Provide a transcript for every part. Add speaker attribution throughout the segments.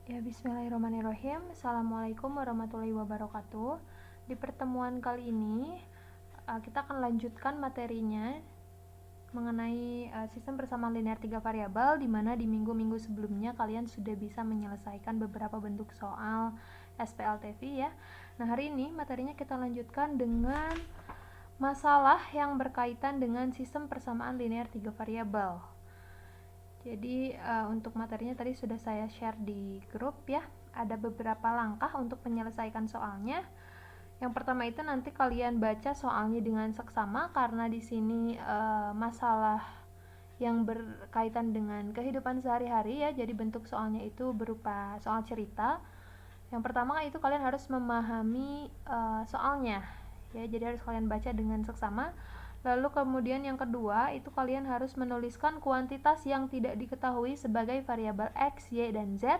Speaker 1: Ya, bismillahirrahmanirrahim. Assalamualaikum warahmatullahi wabarakatuh. Di pertemuan kali ini kita akan lanjutkan materinya mengenai sistem persamaan linear 3 variabel, di mana di minggu-minggu sebelumnya kalian sudah bisa menyelesaikan beberapa bentuk soal SPLTV ya. Nah, hari ini materinya kita lanjutkan dengan masalah yang berkaitan dengan sistem persamaan linear 3 variabel. Jadi untuk materinya tadi sudah saya share di grup ya. Ada beberapa langkah untuk menyelesaikan soalnya. Yang pertama itu nanti kalian baca soalnya dengan seksama, karena di sini masalah yang berkaitan dengan kehidupan sehari-hari ya. Jadi bentuk soalnya itu berupa soal cerita. Yang pertama itu kalian harus memahami soalnya ya. Jadi harus kalian baca dengan seksama. Lalu kemudian yang kedua itu kalian harus menuliskan kuantitas yang tidak diketahui sebagai variabel X, Y, dan Z.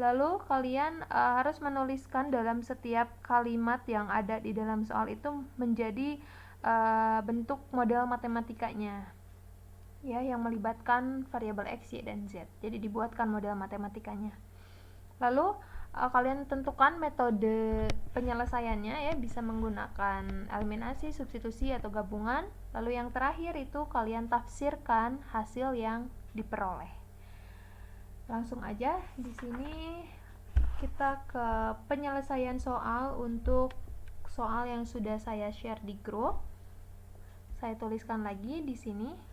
Speaker 1: Lalu kalian harus menuliskan dalam setiap kalimat yang ada di dalam soal itu menjadi bentuk model matematikanya ya, yang melibatkan variabel X, Y, dan Z. Jadi dibuatkan model matematikanya. Lalu kalian tentukan metode penyelesaiannya ya, bisa menggunakan eliminasi, substitusi, atau gabungan. Lalu yang terakhir itu kalian tafsirkan hasil yang diperoleh. Langsung aja di sini kita ke penyelesaian soal untuk soal yang sudah saya share di grup. Saya tuliskan lagi di sini.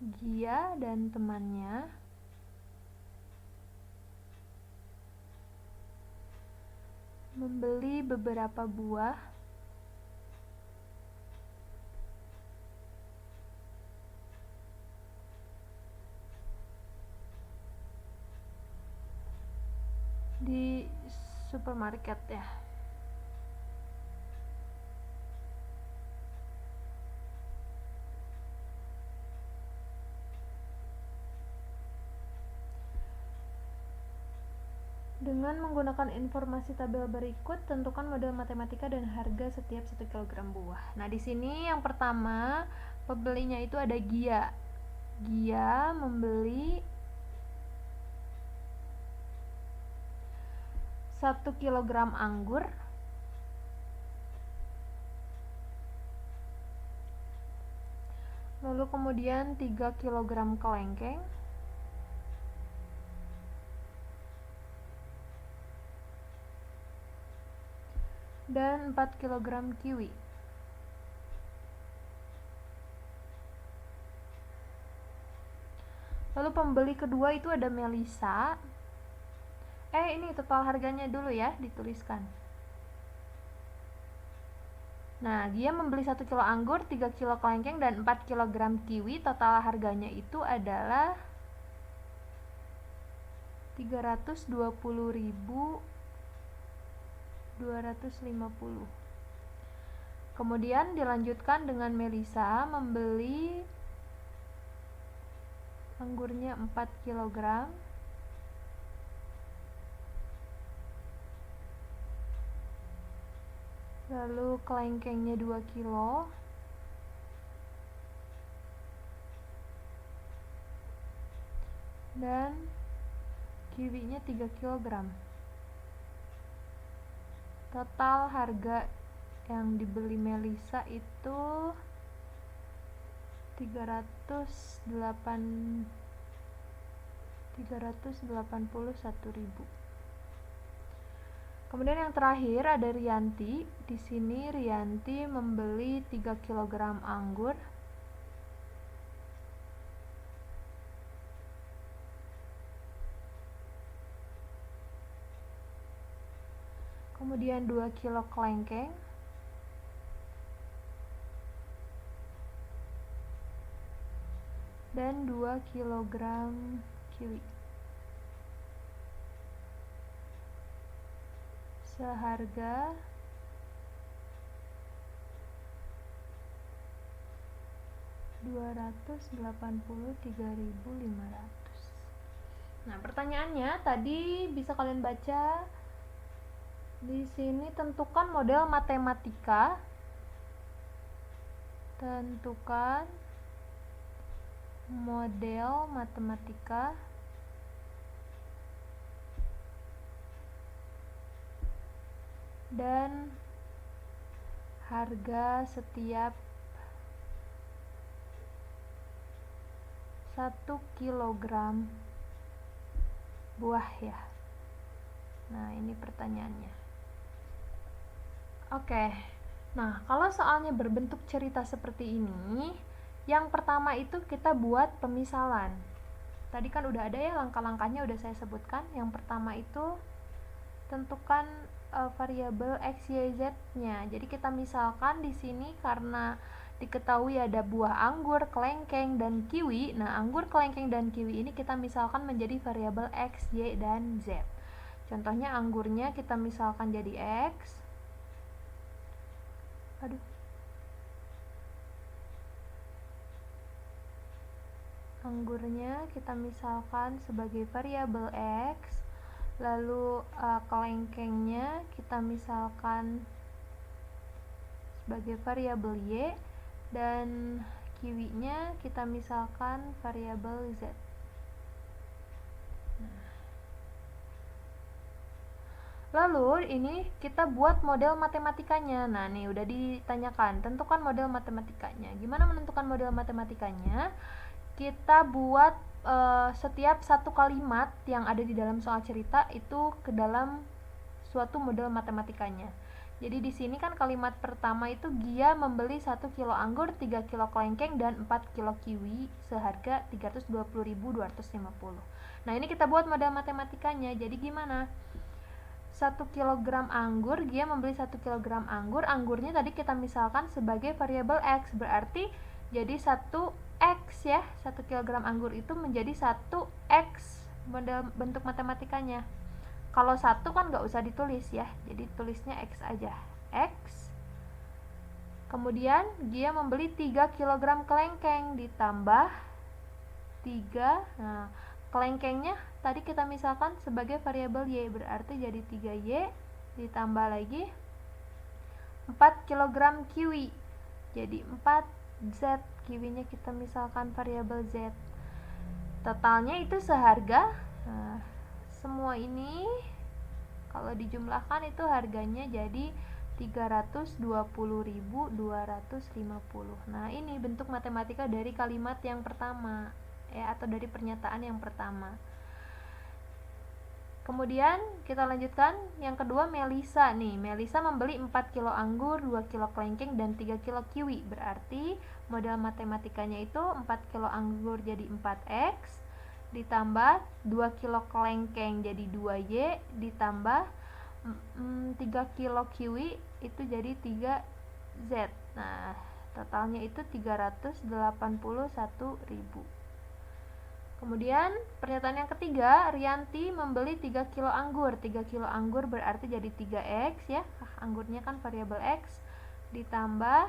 Speaker 1: Gia dan temannya membeli beberapa buah di supermarket ya. Dengan menggunakan informasi tabel berikut, tentukan model matematika dan harga setiap 1 kg buah. Nah, di sini yang pertama, pembelinya itu ada Gia. Gia membeli 1 kg anggur, lalu kemudian 3 kg kelengkeng, dan 4 kg kiwi. Lalu pembeli kedua itu ada Melisa. Ini total harganya dulu ya, dituliskan. Nah, dia membeli 1 kilo anggur, 3 kilo kelengkeng, dan 4 kg kiwi. Total harganya itu adalah 320.250. Kemudian dilanjutkan dengan Melisa membeli anggurnya 4 kg, lalu kelengkengnya 2 kilo, dan kiwinya 3 kg. Total harga yang dibeli Melisa itu 381.000. Kemudian yang terakhir ada Rianti. Di sini Rianti membeli 3 kg anggur, kemudian 2 kilo kelengkeng, dan 2 kg kiwi, seharga 283.500. Nah, pertanyaannya tadi bisa kalian baca di sini, tentukan model matematika. Tentukan model matematika dan harga setiap 1 kilogram buah ya. Nah, ini pertanyaannya. Oke. Nah, kalau soalnya berbentuk cerita seperti ini, yang pertama itu kita buat pemisalan. Tadi kan udah ada ya langkah-langkahnya udah saya sebutkan. Yang pertama itu tentukan variabel x, y, z-nya. Jadi kita misalkan di sini karena diketahui ada buah anggur, kelengkeng, dan kiwi. Nah, anggur, kelengkeng, dan kiwi ini kita misalkan menjadi variabel x, y, dan z. Contohnya anggurnya kita misalkan jadi x. Anggurnya kita misalkan sebagai variabel x. Lalu kelengkengnya kita misalkan sebagai variabel y, dan kiwinya kita misalkan variabel z. Lalu ini kita buat model matematikanya. Nah, nih udah ditanyakan, tentukan model matematikanya. Gimana menentukan model matematikanya? Kita buat setiap satu kalimat yang ada di dalam soal cerita itu ke dalam suatu model matematikanya. Jadi di sini kan kalimat pertama itu Gia membeli 1 kilo anggur, 3 kilo kelengkeng, dan 4 kilo kiwi seharga 320.250. Nah, ini kita buat model matematikanya. Jadi gimana? 1 kilogram anggur, Gia membeli 1 kilogram anggur. Anggurnya tadi kita misalkan sebagai variabel x, berarti jadi 1x ya. 1 kilogram anggur itu menjadi 1x model bentuk matematikanya. Kalau 1 kan nggak usah ditulis ya, jadi tulisnya x aja. X. Kemudian dia membeli 3 kg kelengkeng ditambah 3. Nah, kelengkengnya tadi kita misalkan sebagai variabel y, berarti jadi 3y ditambah lagi 4 kg kiwi. Jadi 4z. Kiwinya kita misalkan variabel z. Totalnya itu seharga. Nah, semua ini kalau dijumlahkan itu harganya jadi 320.250. Nah, ini bentuk matematika dari kalimat yang pertama ya, atau dari pernyataan yang pertama. Kemudian kita lanjutkan yang kedua, Melisa nih. Melisa membeli 4 kilo anggur, 2 kilo kelengkeng, dan 3 kilo kiwi. Berarti model matematikanya itu 4 kilo anggur jadi 4x ditambah 2 kilo kelengkeng jadi 2y ditambah 3 kilo kiwi itu jadi 3z. Nah, totalnya itu 381.000. Kemudian pernyataan yang ketiga, Rianti membeli 3 kilo anggur. 3 kilo anggur berarti jadi 3x ya. Anggurnya kan variabel x ditambah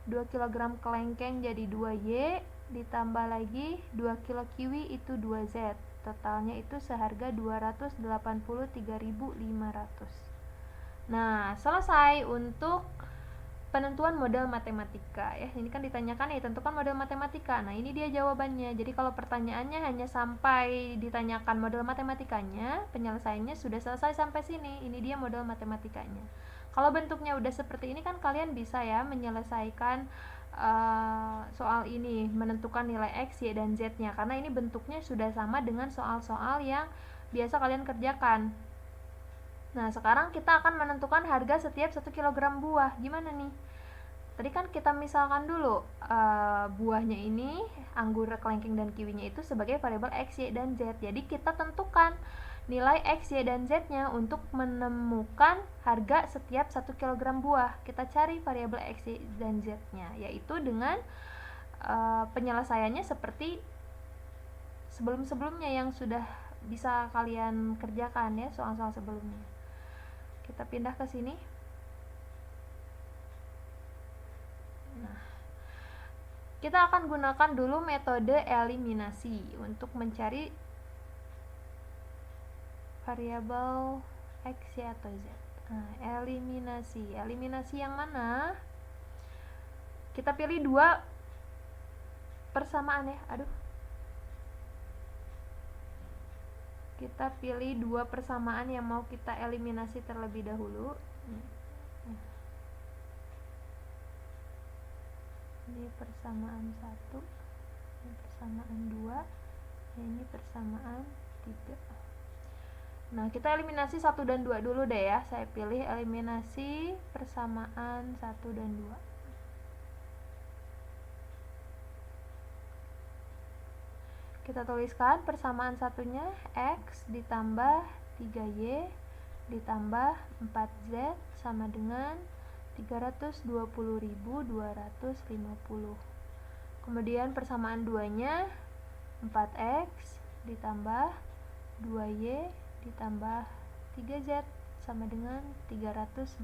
Speaker 1: 2 kg kelengkeng jadi 2y ditambah lagi 2 kilo kiwi itu 2z. Totalnya itu seharga 283.500. Nah, selesai untuk penentuan model matematika ya. Ini kan ditanyakan ya, tentukan model matematika. Nah, ini dia jawabannya. Jadi kalau pertanyaannya hanya sampai ditanyakan model matematikanya, penyelesaiannya sudah selesai sampai sini. Ini dia model matematikanya. Kalau bentuknya udah seperti ini kan kalian bisa ya menyelesaikan soal ini, menentukan nilai x, y, dan z-nya, karena ini bentuknya sudah sama dengan soal-soal yang biasa kalian kerjakan. Nah, sekarang kita akan menentukan harga setiap 1 kg buah. Gimana nih? Tadi kan kita misalkan dulu buahnya ini, anggur, kelengkeng, dan kiwinya itu sebagai variabel x, y, dan z. Jadi kita tentukan nilai x, y, dan z-nya untuk menemukan harga setiap 1 kg buah. Kita cari variabel x, y, dan z-nya, yaitu dengan penyelesaiannya seperti sebelum-sebelumnya yang sudah bisa kalian kerjakan ya, soal-soal sebelumnya. Kita pindah ke sini. Nah, kita akan gunakan dulu metode eliminasi untuk mencari variabel x, y, atau z. Nah, eliminasi yang mana? Kita pilih 2 persamaan ya. Aduh, kita pilih dua persamaan yang mau kita eliminasi terlebih dahulu. Ini persamaan 1, ini persamaan 2, ini persamaan 3. Nah, kita eliminasi 1 dan 2 dulu deh ya. Saya pilih eliminasi persamaan 1 dan 2. Kita tuliskan persamaan satunya X ditambah 3Y ditambah 4Z sama dengan 320.250. Kemudian persamaan 2-nya 4X ditambah 2Y ditambah 3Z sama dengan 381.000.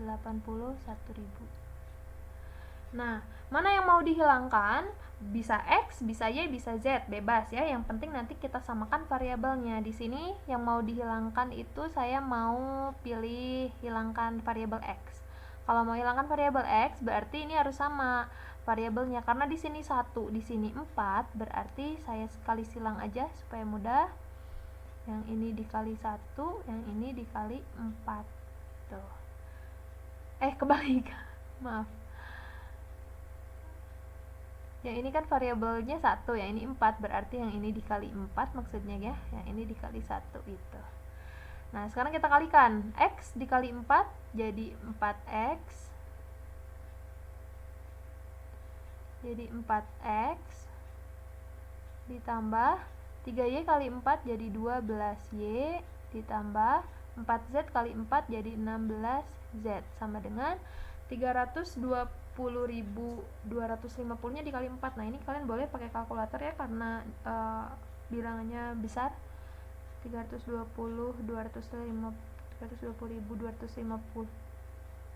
Speaker 1: Nah, mana yang mau dihilangkan? Bisa X, bisa Y, bisa Z, bebas ya. Yang penting nanti kita samakan variabelnya. Di sini yang mau dihilangkan itu saya mau pilih hilangkan variabel X. Kalau mau hilangkan variabel X berarti ini harus sama variabelnya, karena di sini 1, di sini 4, berarti saya sekali silang aja supaya mudah. Yang ini dikali 1, yang ini dikali 4. Tuh. Kebalik. Maaf. Yang ini kan variabelnya 1, yang ini 4, berarti yang ini dikali 4 maksudnya ya. Yang ini dikali 1 itu. Nah, sekarang kita kalikan. X dikali 4 jadi 4X. Jadi 4X ditambah 3Y kali 4 jadi 12Y ditambah 4Z kali 4 jadi 16Z sama dengan 320.250 nya dikali 4. Nah, ini kalian boleh pakai kalkulator ya, karena bilangannya besar. 320.250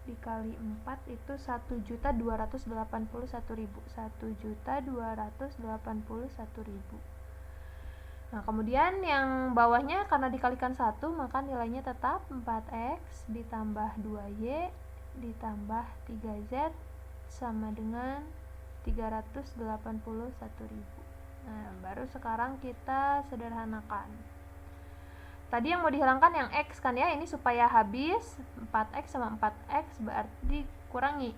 Speaker 1: dikali 4 itu 1.281.000. 1.281.000. Nah, kemudian yang bawahnya karena dikalikan 1, maka nilainya tetap 4X ditambah 2Y ditambah 3Z sama dengan 381.000. Nah, baru sekarang kita sederhanakan. Tadi yang mau dihilangkan yang X kan ya, ini supaya habis 4X sama 4X berarti dikurangi.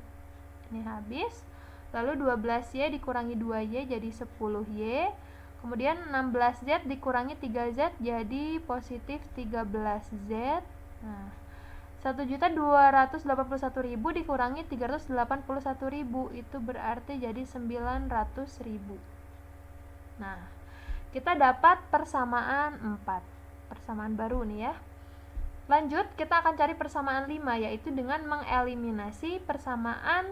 Speaker 1: Ini habis. Lalu 12Y dikurangi 2Y jadi 10Y. Kemudian 16Z dikurangi 3Z jadi positif 13Z. Nah, 1.281.000 dikurangi 381.000 itu berarti jadi 900.000. Nah, kita dapat persamaan 4. Persamaan baru nih ya. Lanjut, kita akan cari persamaan 5, yaitu dengan mengeliminasi persamaan.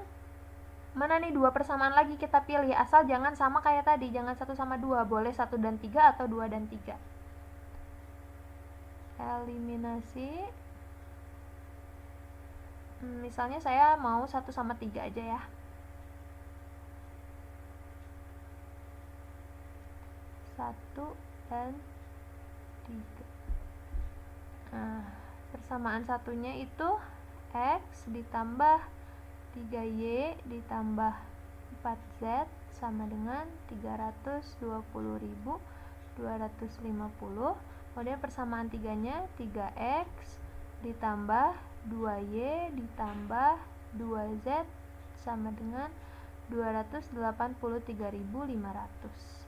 Speaker 1: Mana nih, 2 persamaan lagi kita pilih, asal jangan sama kayak tadi, jangan 1 sama 2, boleh 1 dan 3 atau 2 dan 3. Eliminasi, misalnya saya mau 1 sama 3 aja ya. 1 dan 3. Nah, persamaan satunya itu X ditambah 3Y ditambah 4Z sama dengan 320.250. Kemudian persamaan 3-nya 3X ditambah 2Y ditambah 2Z sama dengan 283.500.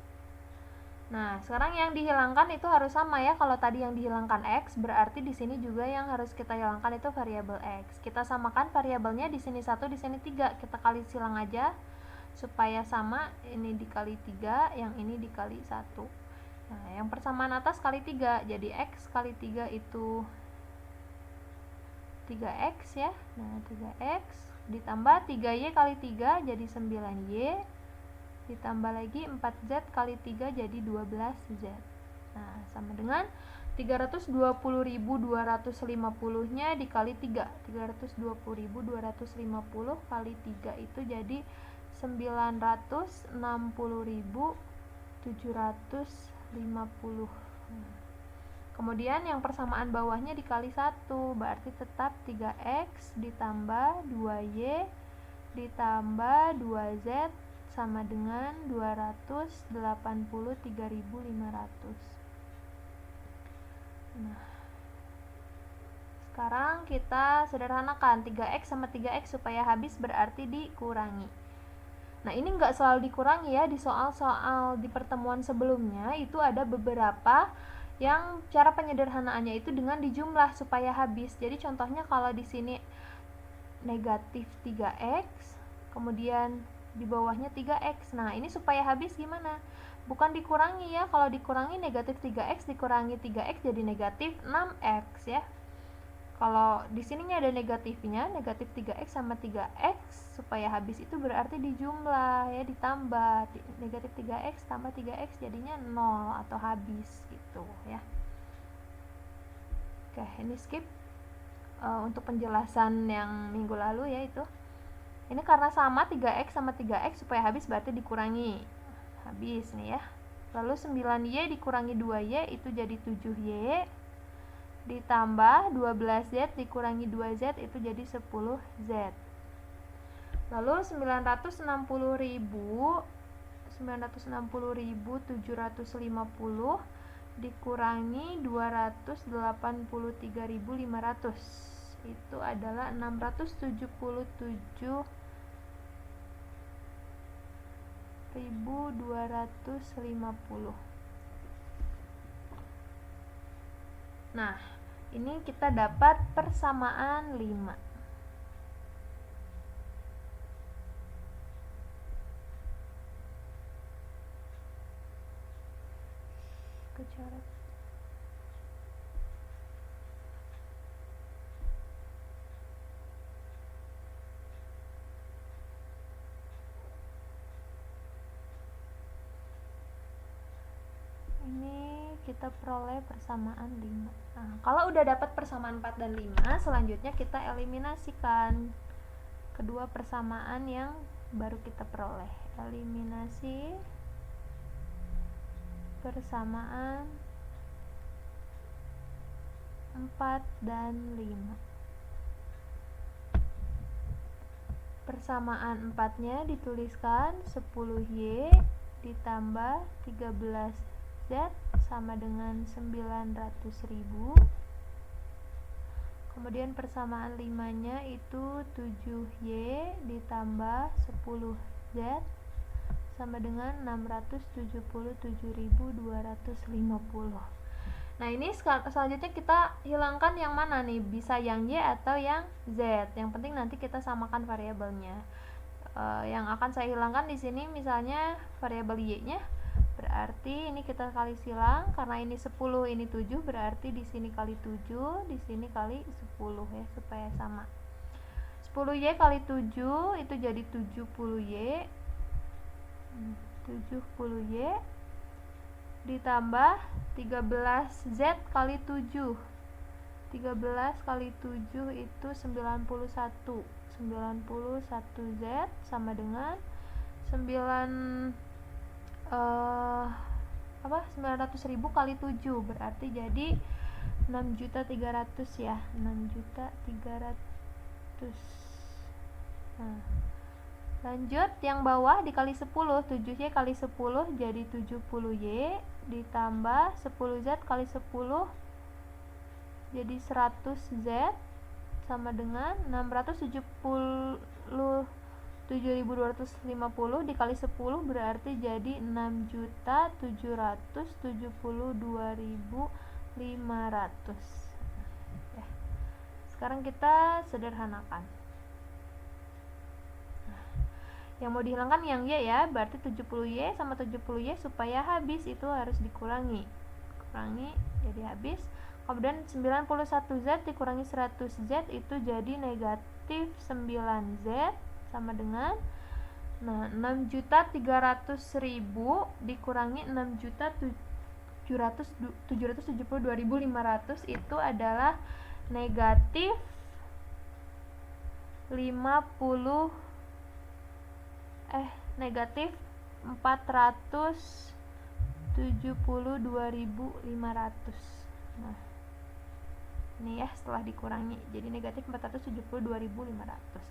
Speaker 1: Nah, sekarang yang dihilangkan itu harus sama ya. Kalau tadi yang dihilangkan X, berarti di sini juga yang harus kita hilangkan itu variabel X. Kita samakan variabelnya, di sini 1, di sini 3. Kita kali silang aja supaya sama, ini dikali 3, yang ini dikali 1. Nah, yang persamaan atas kali 3. Jadi X kali 3 itu 3X ya. Nah, 3X ditambah 3Y kali 3 jadi 9Y. Ditambah lagi 4Z kali 3 jadi 12Z. Nah, sama dengan 320.250 nya dikali 3. 320.250 kali 3 itu jadi 960.750. Kemudian yang persamaan bawahnya dikali 1, berarti tetap 3X ditambah 2Y ditambah 2Z sama dengan 283.500. Nah, sekarang kita sederhanakan 3x sama 3x supaya habis berarti dikurangi. Nah, ini nggak selalu dikurangi ya, di soal-soal di pertemuan sebelumnya itu ada beberapa yang cara penyederhanaannya itu dengan dijumlah supaya habis. Jadi contohnya kalau di sini negatif 3x, kemudian di bawahnya 3x. Nah, ini supaya habis gimana? Bukan dikurangi ya, kalau dikurangi negatif 3x dikurangi 3x jadi negatif 6x ya. Kalau di sininya ada negatifnya, negatif 3x sama 3x, supaya habis itu berarti dijumlah ya, ditambah. Negatif 3x tambah 3x jadinya 0 atau habis gitu ya. Oke, ini skip untuk penjelasan yang minggu lalu ya itu. Ini karena sama 3x sama 3x supaya habis berarti dikurangi. Habis nih ya. Lalu 9y dikurangi 2y itu jadi 7y. Ditambah 12z dikurangi 2z itu jadi 10z. Lalu 960.750 dikurangi 283.500 itu adalah 677.250. Nah, ini kita dapat persamaan 5. Kecoret. Ini kita peroleh persamaan 5. Nah, kalau udah dapat persamaan 4 dan 5, selanjutnya kita eliminasikan kedua persamaan yang baru kita peroleh. Eliminasi persamaan 4 dan 5. Persamaan 4-nya dituliskan 10y ditambah 13z sama dengan 900.000. Kemudian persamaan 5-nya itu 7y ditambah 10z sama dengan 677.250. Nah, ini selanjutnya kita hilangkan yang mana nih? Bisa yang y atau yang z. Yang penting nanti kita samakan variabelnya. Yang akan saya hilangkan di sini misalnya variabel y-nya. Berarti ini kita kali silang, karena ini 10, ini 7, berarti di sini kali 7, di sini kali 10 ya, supaya sama. 10y kali 7 itu jadi 70y. 70y ditambah 13z kali 7. 13 kali 7 itu 91. 91z sama dengan 900.000 kali 7 berarti jadi 6.300.000 ya, 6.300.000. Nah, lanjut yang bawah dikali 10, 7y kali 10 jadi 70y ditambah 10z kali 10 jadi 100z sama dengan 677.250 dikali 10 berarti jadi 6.772.500 ya. Sekarang kita sederhanakan. Yang mau dihilangkan yang y ya, berarti 70y sama 70y supaya habis itu harus dikurangi. Kurangi jadi habis. Kemudian 91z dikurangi 100z itu jadi negatif 9z sama dengan 6.300.000 dikurangi 6.772.500 itu adalah negatif 472.500. Nah, ini ya setelah dikurangi jadi negatif 472.500.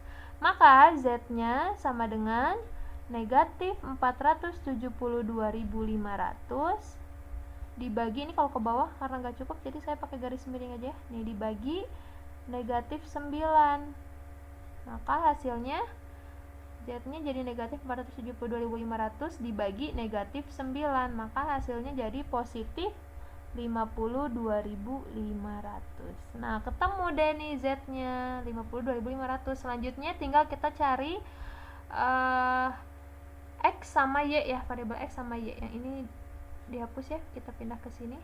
Speaker 1: Maka z-nya sama dengan negatif 472.500 dibagi, ini kalau ke bawah karena nggak cukup jadi saya pakai garis miring aja, nih dibagi negatif 9, maka hasilnya Z-nya jadi negatif 472.500 dibagi negatif 9, maka hasilnya jadi positif 52.500. Nah, ketemu deh nih Z-nya 52.500. Selanjutnya tinggal kita cari X sama Y ya, variabel X sama Y. Yang ini dihapus ya, kita pindah ke sini.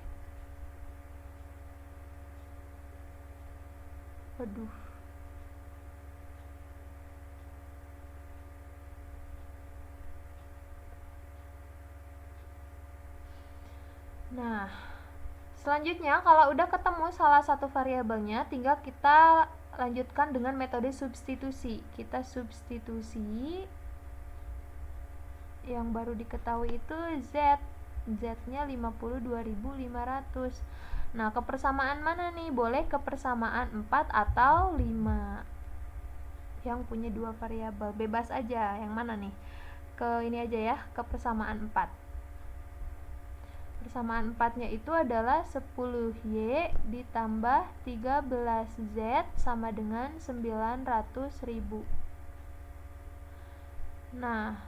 Speaker 1: Waduh. Nah, selanjutnya kalau udah ketemu salah satu variabelnya, tinggal kita lanjutkan dengan metode substitusi. Kita substitusi yang baru diketahui itu Z. Z-nya 52.500. Nah, kepersamaan mana nih? Boleh kepersamaan 4 atau 5. Yang punya dua variabel, bebas aja. Yang mana nih? Ke ini aja ya, kepersamaan 4. Persamaan 4-nya itu adalah 10Y ditambah 13Z sama dengan 900.000. Nah,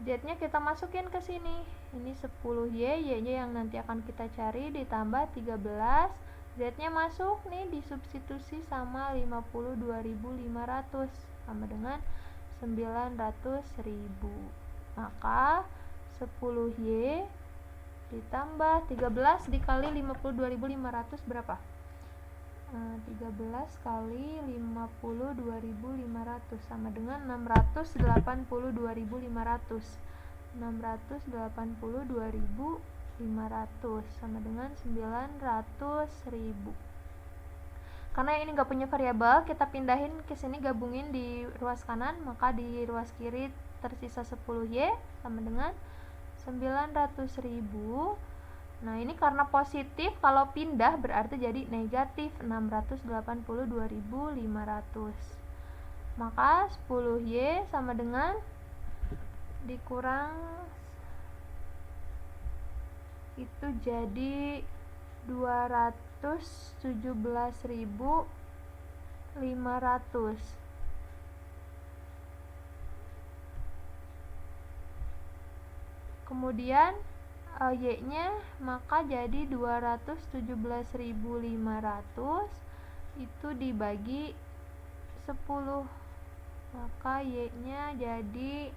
Speaker 1: Z-nya kita masukin ke sini. Ini 10Y, Y-nya yang nanti akan kita cari ditambah 13. Z-nya masuk nih, disubstitusi sama 52.500 sama dengan 900.000. Maka 10Y ditambah 13 dikali 52.500 berapa? 13 kali 52.500 sama dengan 682.500. 682.500 sama dengan 900.000. Karena ini nggak punya variabel, kita pindahin ke sini, gabungin di ruas kanan, maka di ruas kiri tersisa 10Y sama dengan 900.000. Nah, ini karena positif, kalau pindah berarti jadi negatif 682.500. Maka 10Y sama dengan dikurang itu jadi 217.500. Kemudian Y-nya maka jadi 217.500 itu dibagi 10, maka Y-nya jadi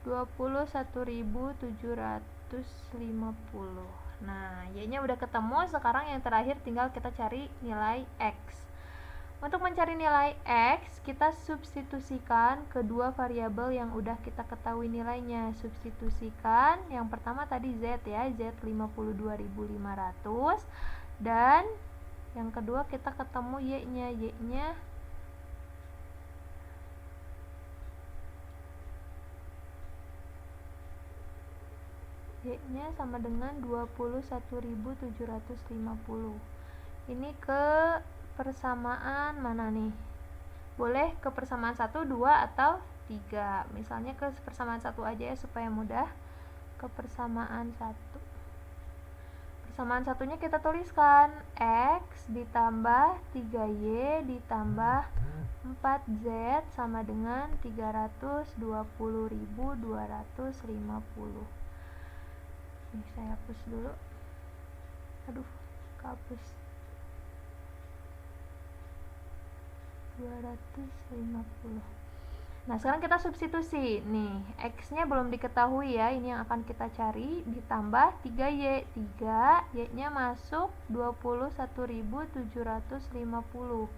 Speaker 1: 21.750. Nah, Y-nya udah ketemu. Sekarang yang terakhir tinggal kita cari nilai X. Untuk mencari nilai X, kita substitusikan kedua variabel yang udah kita ketahui nilainya. Substitusikan yang pertama tadi Z ya, Z 52.500, dan yang kedua kita ketemu Y-nya. Y-nya sama dengan 21.750. Ini ke persamaan mana nih? Boleh ke persamaan 1, 2, atau 3. Misalnya ke persamaan 1 aja ya supaya mudah. Ke persamaan 1. Persamaan satunya kita tuliskan X ditambah 3Y ditambah 4Z sama dengan 320.250. Ini saya hapus dulu. Aduh, kehapus. 250. Nah, sekarang kita substitusi. Nih, X-nya belum diketahui ya. Ini yang akan kita cari. Ditambah 3Y. 3, Y-nya masuk 21.750.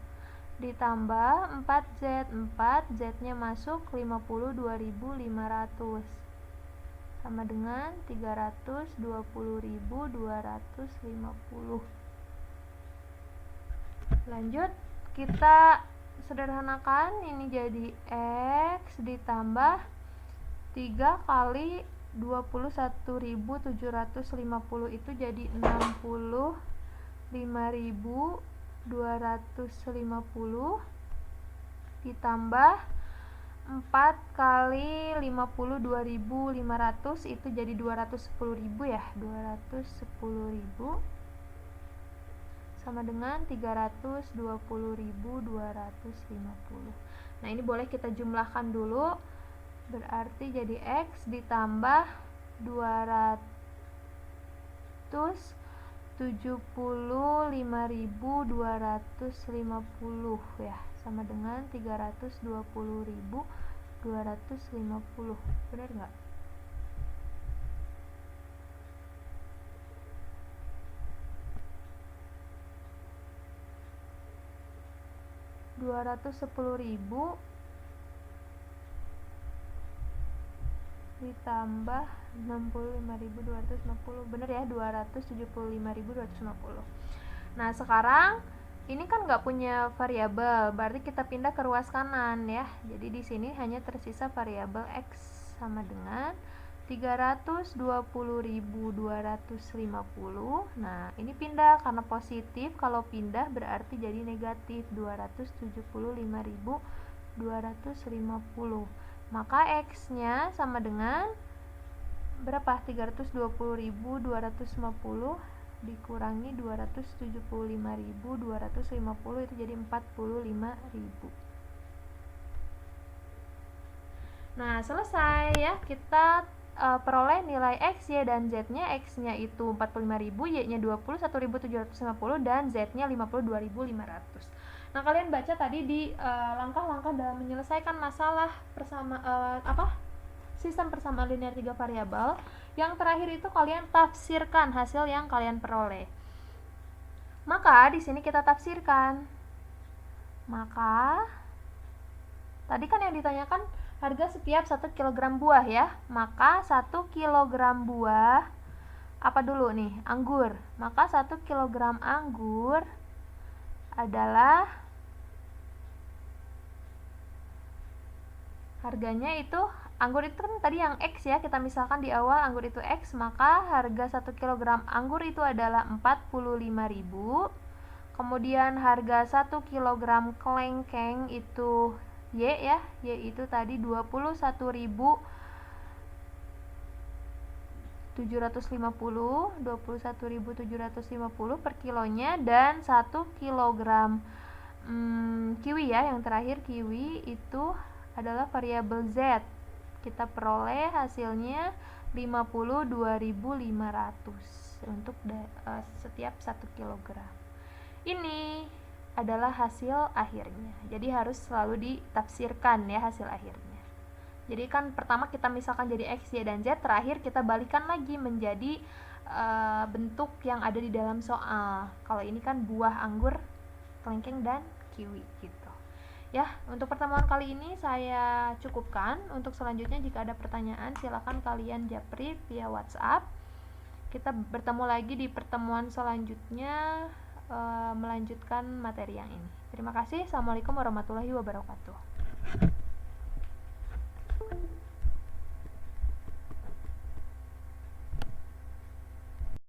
Speaker 1: Ditambah 4Z. 4, Z-nya masuk 52.500. Sama dengan 320.250. Lanjut, kita sederhanakan. Ini jadi X ditambah 3 kali 21.750 itu jadi 65.250 ditambah 4 kali 52.500 itu jadi 210.000 ya. 210.000 sama dengan 320.250. Nah, ini boleh kita jumlahkan dulu. Berarti jadi X ditambah 275.250 ya, sama dengan 320.250. Benar nggak? Rp210.000 ditambah 65.250, bener ya, 275.250. Nah, sekarang ini kan nggak punya variabel, berarti kita pindah ke ruas kanan ya. Jadi di sini hanya tersisa variabel X sama dengan 320.250. Nah, ini pindah karena positif, kalau pindah berarti jadi negatif 275.250. Maka X-nya sama dengan berapa? 320.250 dikurangi 275.250 itu jadi 45.000. Nah, selesai ya. Kita peroleh nilai X, Y, dan Z-nya. X-nya itu 45.000, Y-nya 21.750, dan Z-nya 52.500. Nah, kalian baca tadi di langkah-langkah dalam menyelesaikan masalah sistem persamaan linear 3 variabel. Yang terakhir itu kalian tafsirkan hasil yang kalian peroleh. Maka di sini kita tafsirkan. Maka tadi kan yang ditanyakan harga setiap 1 kg buah ya. Maka 1 kg buah apa dulu nih? Anggur. Maka 1 kg anggur adalah harganya itu, anggur itu kan tadi yang X ya, kita misalkan di awal anggur itu X, maka harga 1 kg anggur itu adalah 45.000. Kemudian harga 1 kg kelengkeng itu Y ya, Y itu tadi 21.750 per kilonya, dan 1 kg kiwi ya, yang terakhir kiwi itu adalah variabel Z. Kita peroleh hasilnya 52.500 untuk setiap 1 kg. Ini adalah hasil akhirnya. Jadi harus selalu ditafsirkan ya hasil akhirnya. Jadi kan pertama kita misalkan jadi X, Y, dan Z, terakhir kita balikan lagi menjadi bentuk yang ada di dalam soal. Kalau ini kan buah anggur, kelengkeng, dan kiwi gitu. Ya, untuk pertemuan kali ini saya cukupkan. Untuk selanjutnya jika ada pertanyaan silakan kalian japri via WhatsApp. Kita bertemu lagi di pertemuan selanjutnya melanjutkan materi yang ini. Terima kasih. Assalamualaikum warahmatullahi wabarakatuh.